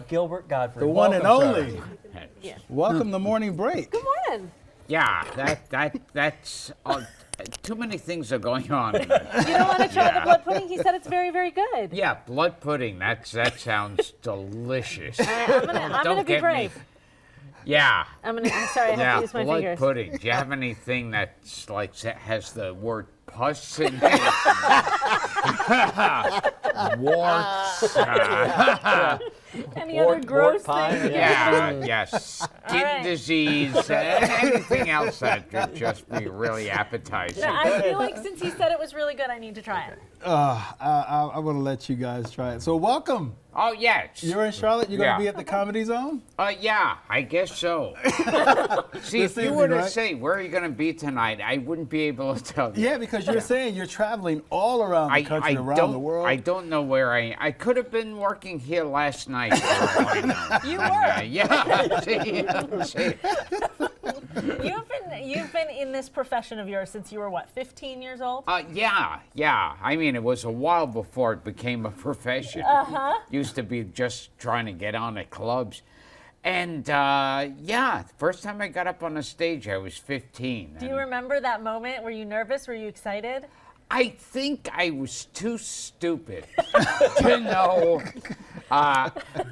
Gilbert Gottfried. The one and Welcome, only. sir. Yeah. Welcome to Morning Break. Good morning. Yeah, that's too many things are going on. You don't want to try the blood pudding? He said it's very, very good. Yeah, blood pudding. That sounds delicious. I'm gonna be get brave. me. Yeah. I'm sorry, I have to use my blood fingers. pudding. Do you have anything that's like has the word pus in it? Warts. Any other gross things? Yes. Skin right. disease. Anything else that would just be really appetizing. Yeah, I feel like since he said it was really good, I need to try it. I want to let you guys try it. So welcome. Oh, yes. You're in Charlotte. You're going Yeah. to be at the Comedy Zone? Yeah, I guess so. See, if This you were evening, to right? say where are you going to be tonight, I wouldn't be able to tell you. Yeah, because you're saying you're traveling all around the country, around the world. I don't know where I could have been working here last night. For all I know. You were. Yeah. See. You've been in this profession of yours since you were what, 15 years old? Yeah. I mean, it was a while before it became a profession. Used to be just trying to get on at clubs. And the first time I got up on a stage, I was 15. Do you remember that moment? Were you nervous? Were you excited? I think I was too stupid to know.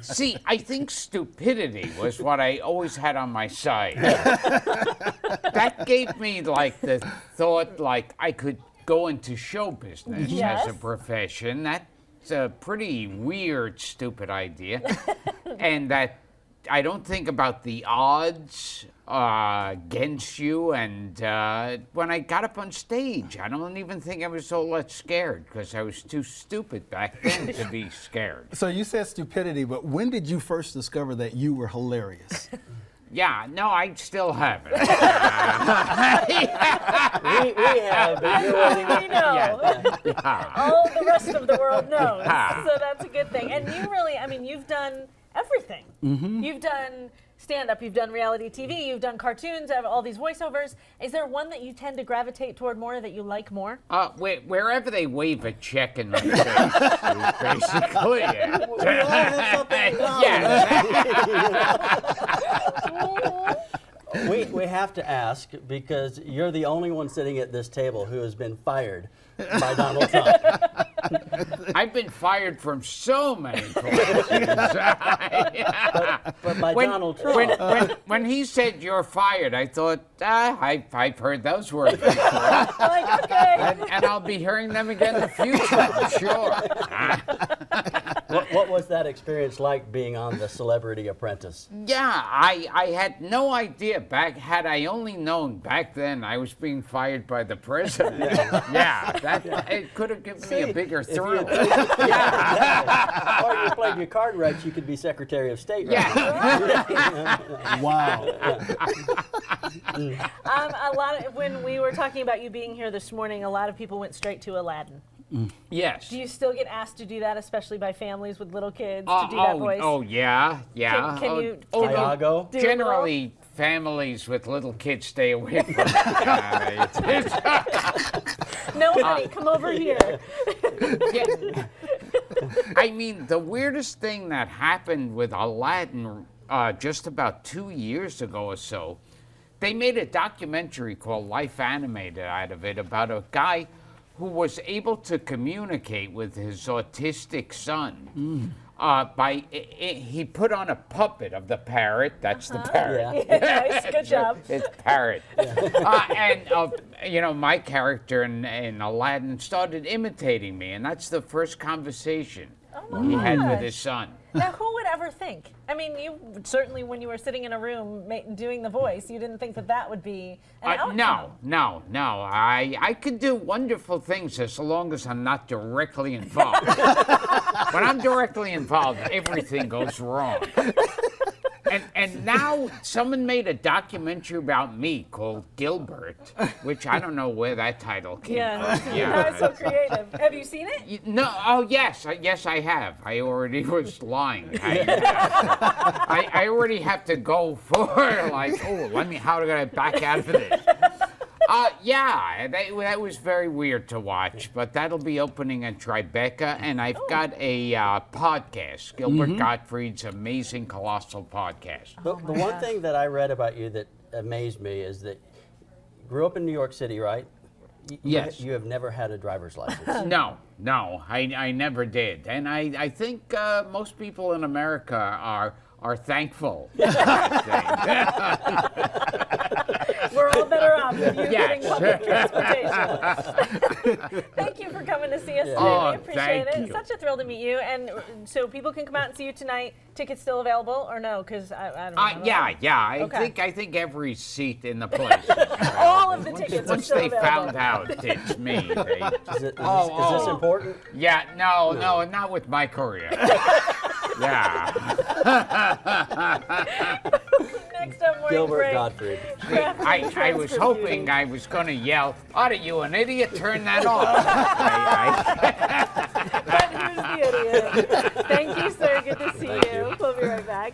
See, I think stupidity was what I always had on my side. That gave me like the thought like I could go into show business Yes. as a profession. That's a pretty weird, stupid idea. And that I don't think about the odds against you. And when I got up on stage, I don't even think I was all that scared because I was too stupid back then to be scared. So you said stupidity, but when did you first discover that you were hilarious? Yeah, no, I still haven't. We have, but you're waiting. We know. All the rest of the world knows. Yeah. So that's a good thing. And you really, I mean, you've done everything. You've done stand-up, you've done reality TV, you've done cartoons, all these voiceovers. Is there one that you tend to gravitate toward more, that you like more? Wherever they wave a check in my face, is basically it. We all have something in common. Yeah. We have to ask because you're the only one sitting at this table who has been fired by Donald Trump. I've been fired from so many places. But by Donald Trump. When he said you're fired, I thought, I've heard those words before. Like, okay. And I'll be hearing them again in the future, I'm sure. What was that experience like being on The Celebrity Apprentice? Yeah, I had no idea had I only known back then I was being fired by the president. It could have given me a bigger thrill. Or you played your card right, you could be Secretary of State. Right? Yeah. Wow. When we were talking about you being here this morning, a lot of people went straight to Aladdin. Yes. Do you still get asked to do that, especially by families with little kids, to do that voice? Oh, yeah. Can you Iago? do a Generally, families with little kids stay away from it. No, honey, come over here. Yeah. I mean, the weirdest thing that happened with Aladdin just about 2 years ago or so, they made a documentary called Life Animated out of it about a guy who was able to communicate with his autistic son. He put on a puppet of the parrot. That's the parrot. Yeah. Nice, good job. It's parrot. My character in Aladdin started imitating me, and that's the first conversation he had with his son. Now, who would ever think? I mean, you certainly, when you were sitting in a room doing the voice, you didn't think that would be an outcome. No. I could do wonderful things as long as I'm not directly involved. When I'm directly involved, everything goes wrong. And now someone made a documentary about me called Gilbert, which I don't know where that title came from. That's so creative. Have you seen it? No. Oh, yes, I have. I already was lying. I already have to go for how do I back out of this? Yeah, that was very weird to watch, but that'll be opening at Tribeca, and I've got a podcast, Gilbert Gottfried's Amazing Colossal Podcast. The one thing that I read about you that amazed me is that you grew up in New York City, right? Yes. You have never had a driver's license. No, I never did, and I think most people in America are thankful. We're all better off with you Yes. getting public transportation. Thank you for coming to see us today. Oh, We appreciate thank it. you. It's such a thrill to meet you. And so people can come out and see you tonight. Tickets still available or no? Because I don't know. Yeah. Okay. I think every seat in the place. Is available. All of the tickets are Once still they available. found out it's me, they, Is this important? yeah, no, not with my career. Yeah. Next up, morning Gilbert break. Gottfried. I was hoping I was going to yell, "Are you an idiot? Turn that off." But who's the idiot? Thank you, sir. Good to see you. We'll be right back.